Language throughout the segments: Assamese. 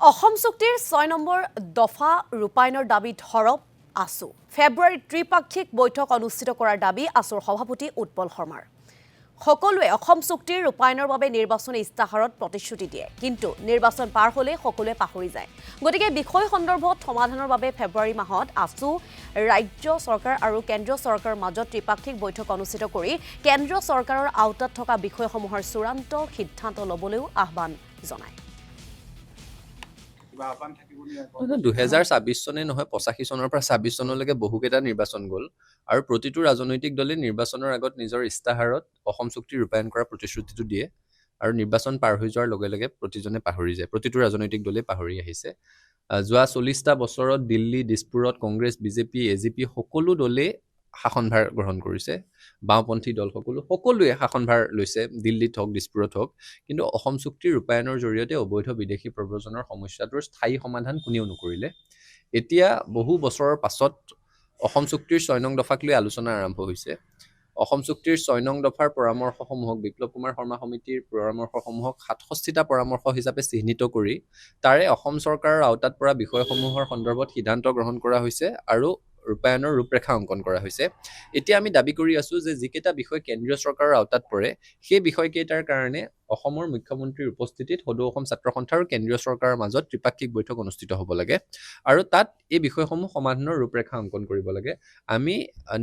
অসম চুক্তিৰ ৬ নম্বৰ দফা ৰূপায়ণৰ দাবী ধৰপ আছু ফেব্ৰুৱাৰীত ত্ৰিপাক্ষিক বৈঠক অনুষ্ঠিত কৰাৰ দাবী আছুৰ সভাপতি উৎপল শৰ্মাৰ সকলোৱে অসম চুক্তিৰ ৰূপায়ণৰ বাবে নিৰ্বাচনী ইস্তাহাৰত প্ৰতিশ্ৰুতি দিয়ে কিন্তু নিৰ্বাচন পাৰ হ'লে সকলোৱে পাহৰি যায় গতিকে বিষয় সন্দৰ্ভত সমাধানৰ বাবে ফেব্ৰুৱাৰী মাহত আছু ৰাজ্য চৰকাৰ আৰু কেন্দ্ৰীয় চৰকাৰৰ মাজত ত্ৰিপাক্ষিক বৈঠক অনুষ্ঠিত কৰি কেন্দ্ৰীয় চৰকাৰৰ আওতাত থকা বিষয়সমূহৰ চূড়ান্ত সিদ্ধান্ত ল'বলৈও আহ্বান জনায় 2026 চনে নহয় 85 চনৰ পৰা 26 চনলৈকে বহুকেইটা নিৰ্বাচন গ'ল আৰু প্ৰতিটো ৰাজনৈতিক দলে নিৰ্বাচনৰ আগত নিজৰ ইস্তাহাৰত অসম চুক্তি ৰূপায়ণ কৰাৰ প্ৰতিশ্ৰুতিটো দিয়ে আৰু নিৰ্বাচন পাৰ হৈ যোৱাৰ লগে লগে প্ৰতিজনে পাহৰি যায় প্ৰতিটো ৰাজনৈতিক দলে পাহৰি আহিছে যোৱা 40টা বছৰত দিল্লী দিছপুৰত কংগ্ৰেছ বিজেপি এজিপি সকলো দলে শাসনভাৰ গ্ৰহণ কৰিছে বাওঁপন্থী দল সকলোৱে শাসনভাৰ লৈছে দিল্লীত হওক দিছপুৰত হওক কিন্তু অসম চুক্তিৰ ৰূপায়ণৰ জৰিয়তে অবৈধ বিদেশী প্ৰব্ৰজনৰ সমস্যাটোৰ স্থায়ী সমাধান কোনেও নকৰিলে এতিয়া বহু বছৰৰ পাছত অসম চুক্তিৰ ৬ নং দফাক লৈ আলোচনা আৰম্ভ হৈছে অসম চুক্তিৰ ৬ নং দফাৰ পৰামৰ্শসমূহক বিপ্লৱ কুমাৰ শৰ্মা সমিতিৰ পৰামৰ্শসমূহক ৬৭টা পৰামৰ্শ হিচাপে চিহ্নিত কৰি তাৰে অসম চৰকাৰৰ আওতাত পৰা বিষয়সমূহৰ সন্দৰ্ভত সিদ্ধান্ত গ্ৰহণ কৰা হৈছে আৰু ৰূপায়ণৰ ৰূপৰেখা অংকন কৰা হৈছে এতিয়া আমি দাবী কৰি আছো যে যিকেইটা বিষয় কেন্দ্ৰীয় চৰকাৰৰ আওতাত পৰে সেই বিষয়কেইটাৰ কাৰণে অসমৰ মুখ্যমন্ত্ৰীৰ উপস্থিতিত সদৌ অসম ছাত্ৰ সন্থা আৰু কেন্দ্ৰীয় চৰকাৰৰ মাজত ত্ৰিপাক্ষিক বৈঠক অনুষ্ঠিত হ'ব লাগে আৰু তাত এই বিষয়সমূহ সমাধানৰ ৰূপৰেখা অংকন কৰিব লাগে আমি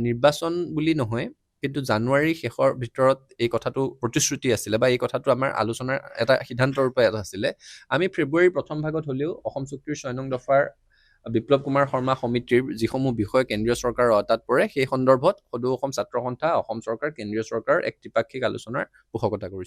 নিৰ্বাচন বুলি নহয় কিন্তু জানুৱাৰী শেষৰ ভিতৰত এই কথাটো প্ৰতিশ্ৰুতি আছিলে বা এই কথাটো আমাৰ আলোচনাৰ এটা সিদ্ধান্তৰ ৰূপে আছিলে আমি ফেব্ৰুৱাৰীৰ প্ৰথম ভাগত হ'লেও অসম চুক্তিৰ ৬ নং দফাৰ বিপ্লৱ কুমাৰ শৰ্মা সমিতিৰ যিসমূহ বিষয় কেন্দ্ৰীয় চৰকাৰৰ আওতাত পৰে সেই সন্দৰ্ভত সদৌ অসম ছাত্ৰ সন্থা অসম চৰকাৰ কেন্দ্ৰীয় চৰকাৰৰ এক ত্ৰিপাক্ষিক আলোচনাৰ পোষকতা কৰিছে